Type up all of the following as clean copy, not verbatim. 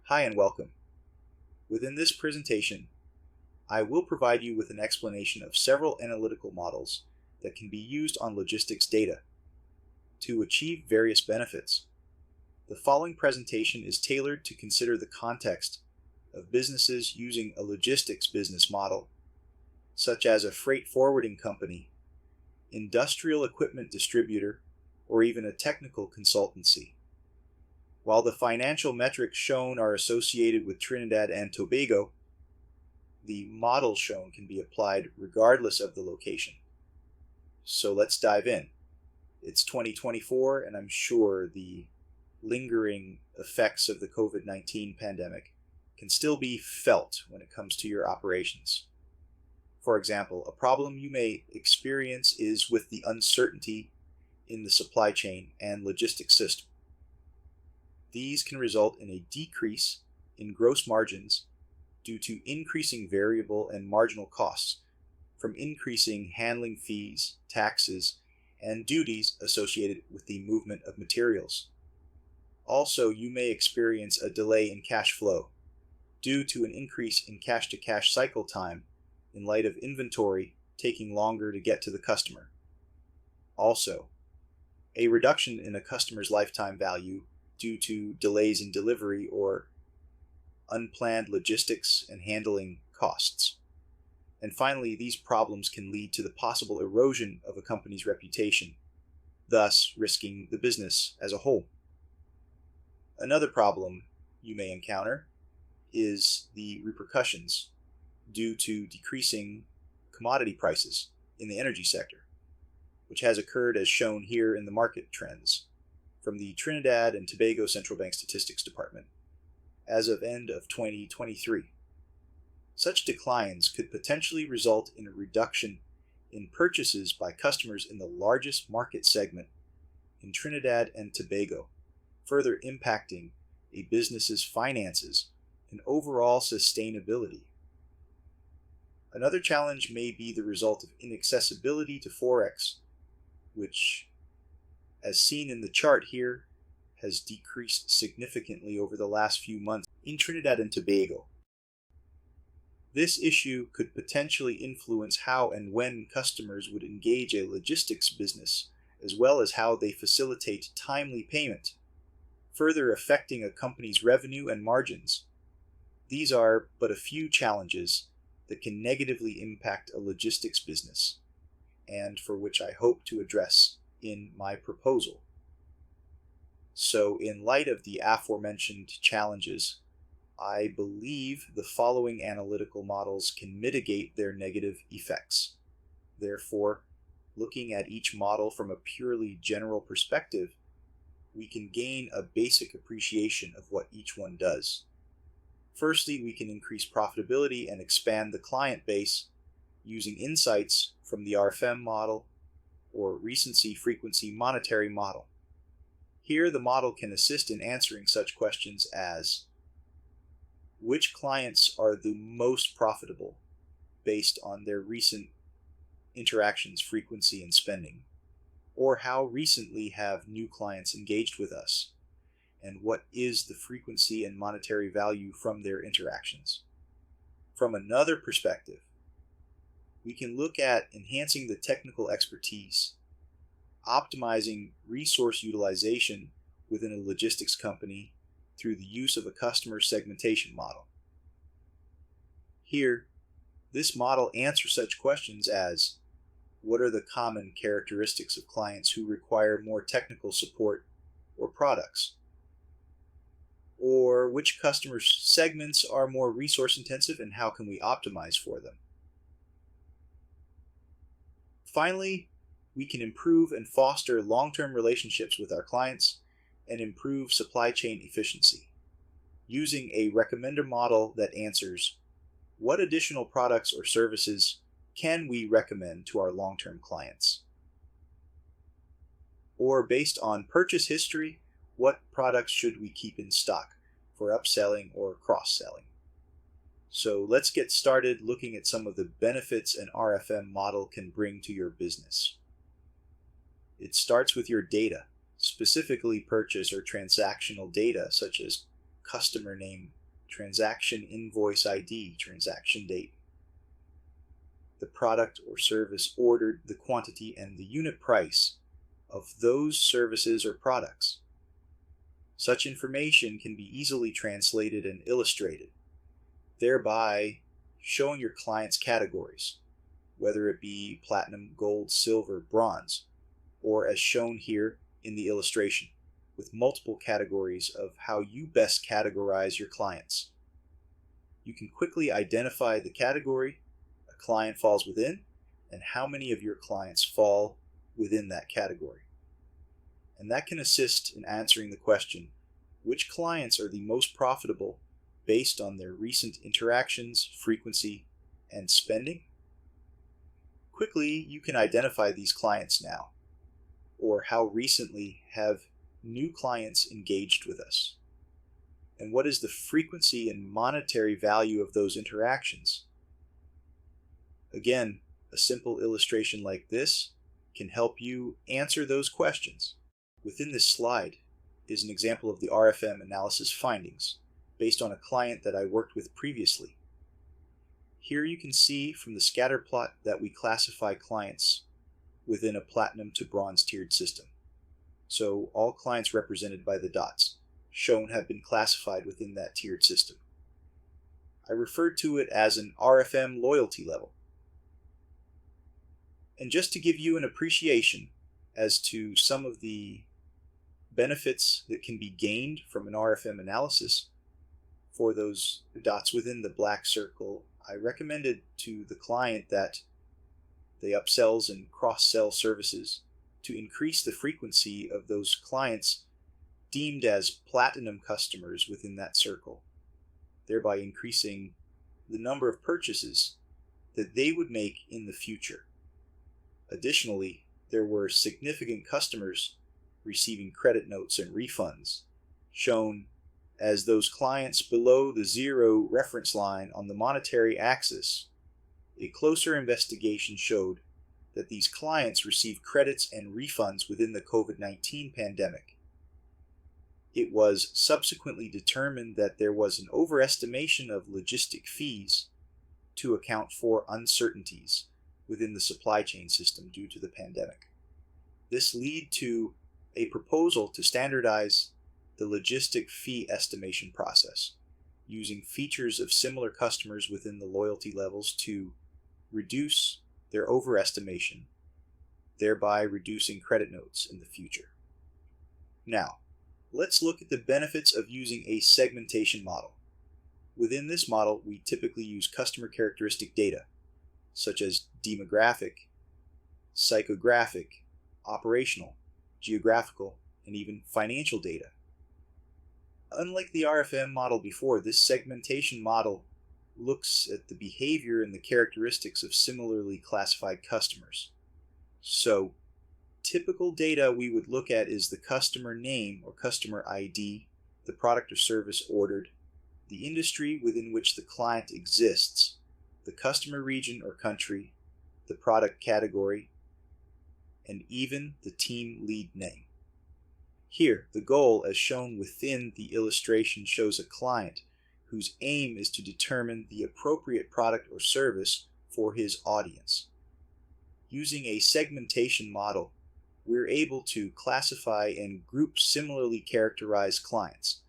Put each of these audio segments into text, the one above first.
Hi and welcome. Within this presentation, I will provide you with an explanation of several analytical models that can be used on logistics data to achieve various benefits. The following presentation is tailored to consider the context of businesses using a logistics business model, such as a freight forwarding company, industrial equipment distributor, or even a technical consultancy. While the financial metrics shown are associated with Trinidad and Tobago, the model shown can be applied regardless of the location. So let's dive in. It's 2024, and I'm sure the lingering effects of the COVID-19 pandemic can still be felt when it comes to your operations. For example, a problem you may experience is with the uncertainty in the supply chain and logistics system. These can result in a decrease in gross margins due to increasing variable and marginal costs from increasing handling fees, taxes, and duties associated with the movement of materials. Also, you may experience a delay in cash flow due to an increase in cash-to-cash cycle time in light of inventory taking longer to get to the customer. Also, a reduction in a customer's lifetime value due to delays in delivery or unplanned logistics and handling costs. And finally, these problems can lead to the possible erosion of a company's reputation, thus risking the business as a whole. Another problem you may encounter is the repercussions due to decreasing commodity prices in the energy sector, which has occurred as shown here in the market trends from the Trinidad and Tobago Central Bank Statistics Department as of end of 2023. Such declines could potentially result in a reduction in purchases by customers in the largest market segment in Trinidad and Tobago, further impacting a business's finances and overall sustainability. Another challenge may be the result of inaccessibility to Forex, which, as seen in the chart here, has decreased significantly over the last few months in Trinidad and Tobago. This issue could potentially influence how and when customers would engage a logistics business, as well as how they facilitate timely payment, further affecting a company's revenue and margins. These are but a few challenges that can negatively impact a logistics business, and for which I hope to address in my proposal. So, in light of the aforementioned challenges, I believe the following analytical models can mitigate their negative effects. Therefore, looking at each model from a purely general perspective, we can gain a basic appreciation of what each one does. Firstly, we can increase profitability and expand the client base using insights from the RFM model or recency frequency monetary model. Here, the model can assist in answering such questions as: which clients are the most profitable based on their recent interactions, frequency, and spending? Or how recently have new clients engaged with us? And what is the frequency and monetary value from their interactions? From another perspective, we can look at enhancing the technical expertise, optimizing resource utilization within a logistics company through the use of a customer segmentation model. Here, this model answers such questions as: what are the common characteristics of clients who require more technical support or products? Or which customer segments are more resource intensive and how can we optimize for them? Finally, we can improve and foster long-term relationships with our clients and improve supply chain efficiency using a recommender model that answers: what additional products or services can we recommend to our long-term clients? Or based on purchase history, what products should we keep in stock for upselling or cross-selling? So let's get started looking at some of the benefits an RFM model can bring to your business. It starts with your data, specifically purchase or transactional data such as customer name, transaction invoice ID, transaction date, the product or service ordered, the quantity, and the unit price of those services or products. Such information can be easily translated and illustrated, thereby showing your clients categories, whether it be platinum, gold, silver, bronze, or as shown here in the illustration, with multiple categories of how you best categorize your clients. You can quickly identify the category a client falls within and how many of your clients fall within that category. And that can assist in answering the question, which clients are the most profitable based on their recent interactions, frequency, and spending? Quickly, you can identify these clients now, or how recently have new clients engaged with us, and what is the frequency and monetary value of those interactions. Again, a simple illustration like this can help you answer those questions. Within this slide is an example of the RFM analysis findings based on a client that I worked with previously. Here you can see from the scatter plot that we classify clients within a platinum to bronze tiered system. So all clients represented by the dots shown have been classified within that tiered system. I referred to it as an RFM loyalty level. And just to give you an appreciation as to some of the benefits that can be gained from an RFM analysis for those dots within the black circle, I recommended to the client that they upsells and cross-sell services to increase the frequency of those clients deemed as platinum customers within that circle, thereby increasing the number of purchases that they would make in the future. Additionally, there were significant customers receiving credit notes and refunds, shown as those clients below the zero reference line on the monetary axis. A closer investigation showed that these clients received credits and refunds within the COVID-19 pandemic. It was subsequently determined that there was an overestimation of logistic fees to account for uncertainties within the supply chain system due to the pandemic. This led to a proposal to standardize the logistic fee estimation process, using features of similar customers within the loyalty levels to reduce their overestimation, thereby reducing credit notes in the future. Now, let's look at the benefits of using a segmentation model. Within this model, we typically use customer characteristic data, such as demographic, psychographic, operational, geographical, and even financial data. Unlike the RFM model before, this segmentation model looks at the behavior and the characteristics of similarly classified customers. So, typical data we would look at is the customer name or customer ID, the product or service ordered, the industry within which the client exists, the customer region or country, the product category, and even the team lead name. Here, the goal as shown within the illustration shows a client whose aim is to determine the appropriate product or service for his audience. Using a segmentation model, we're able to classify and group similarly characterized clients,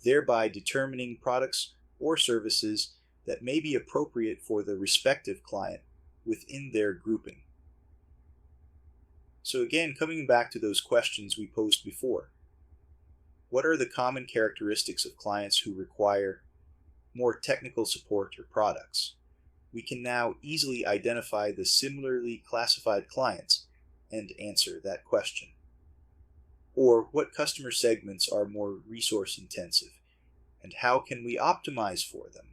thereby determining products or services that may be appropriate for the respective client within their grouping. So again, coming back to those questions we posed before, what are the common characteristics of clients who require more technical support or products? We can now easily identify the similarly classified clients and answer that question. Or what customer segments are more resource intensive, and how can we optimize for them?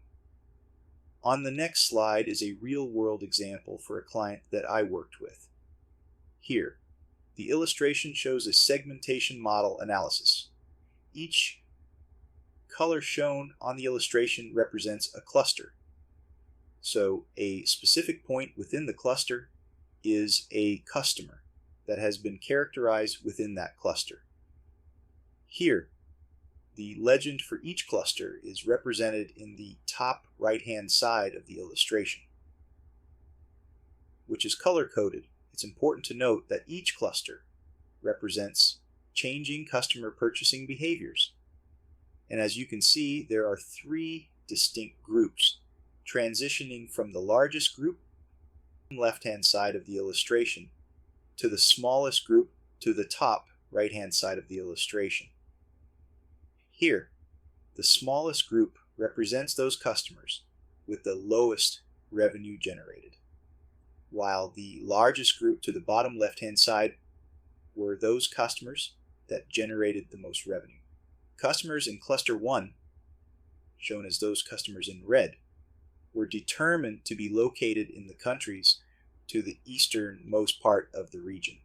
On the next slide is a real-world example for a client that I worked with. Here, the illustration shows a segmentation model analysis. Each color shown on the illustration represents a cluster. So a specific point within the cluster is a customer that has been characterized within that cluster. Here, The legend for each cluster is represented in the top right-hand side of the illustration, which is color-coded. It's important to note that each cluster represents changing customer purchasing behaviors. And as you can see, there are three distinct groups, transitioning from the largest group on the left-hand side of the illustration to the smallest group to the top right-hand side of the illustration. Here, the smallest group represents those customers with the lowest revenue generated, while the largest group to the bottom left-hand side were those customers that generated the most revenue. Customers in Cluster 1, shown as those customers in red, were determined to be located in the countries to the easternmost part of the region.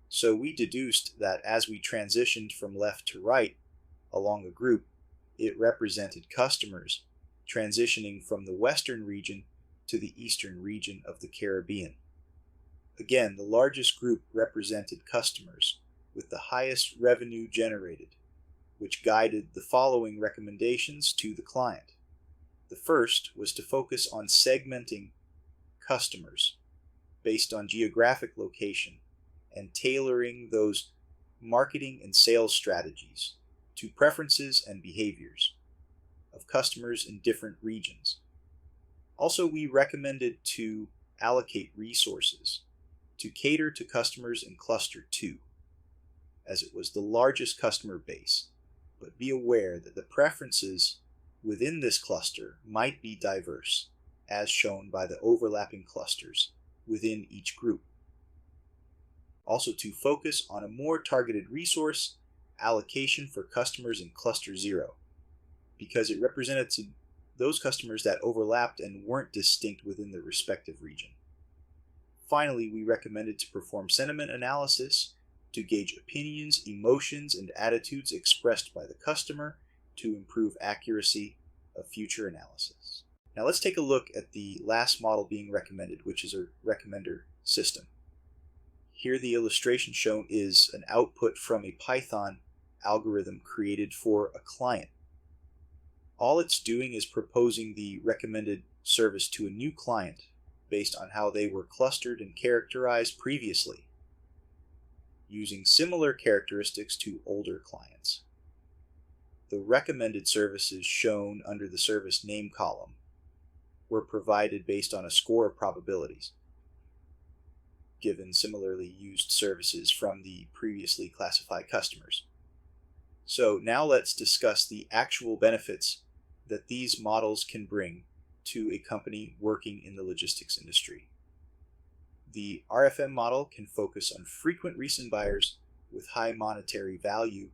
So we deduced that as we transitioned from left to right along a group, it represented customers transitioning from the western region to the eastern region of the Caribbean. Again, the largest group represented customers with the highest revenue generated, which guided the following recommendations to the client. The first was to focus on segmenting customers based on geographic location and tailoring those marketing and sales strategies to preferences and behaviors of customers in different regions. Also, we recommended to allocate resources to cater to customers in Cluster 2, as it was the largest customer base, but be aware that the preferences within this cluster might be diverse, as shown by the overlapping clusters within each group. Also, to focus on a more targeted resource allocation for customers in Cluster 0, because it represented those customers that overlapped and weren't distinct within the respective region. Finally, we recommended to perform sentiment analysis to gauge opinions, emotions, and attitudes expressed by the customer to improve accuracy of future analysis. Now let's take a look at the last model being recommended, which is a recommender system. Here the illustration shown is an output from a Python algorithm created for a client. All it's doing is proposing the recommended service to a new client based on how they were clustered and characterized previously, using similar characteristics to older clients. The recommended services shown under the service name column were provided based on a score of probabilities, given similarly used services from the previously classified customers. So now let's discuss the actual benefits that these models can bring to a company working in the logistics industry. The RFM model can focus on frequent recent buyers with high monetary value,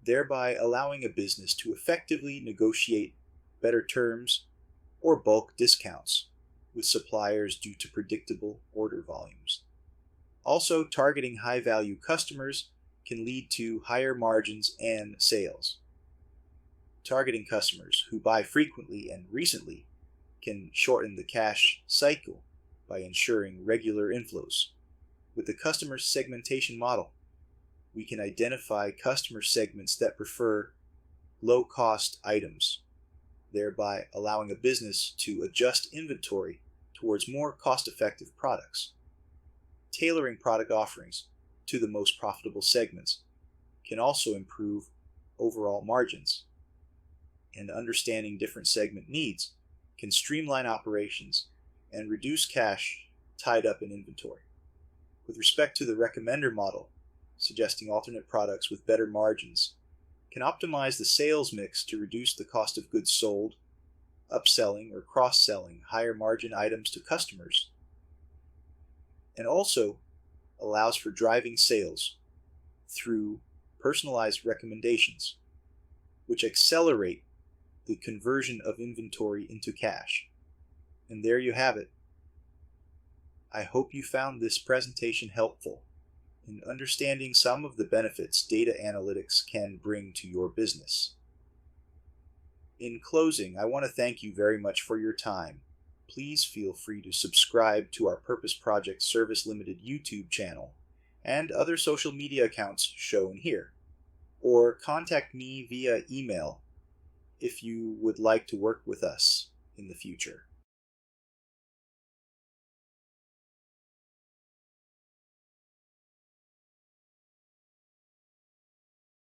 thereby allowing a business to effectively negotiate better terms or bulk discounts with suppliers due to predictable order volumes. Also, targeting high-value customers can lead to higher margins and sales. Targeting customers who buy frequently and recently can shorten the cash cycle by ensuring regular inflows. With the customer segmentation model, we can identify customer segments that prefer low-cost items, thereby allowing a business to adjust inventory towards more cost-effective products. Tailoring product offerings to the most profitable segments can also improve overall margins, and understanding different segment needs can streamline operations and reduce cash tied up in inventory. With respect to the recommender model, suggesting alternate products with better margins can optimize the sales mix to reduce the cost of goods sold, upselling or cross-selling higher margin items to customers, and also allows for driving sales through personalized recommendations, which accelerate the conversion of inventory into cash. And there you have it. I hope you found this presentation helpful in understanding some of the benefits data analytics can bring to your business. In closing, I want to thank you very much for your time. Please feel free to subscribe to our Purpose Project Service Limited YouTube channel and other social media accounts shown here. or contact me via email if you would like to work with us in the future.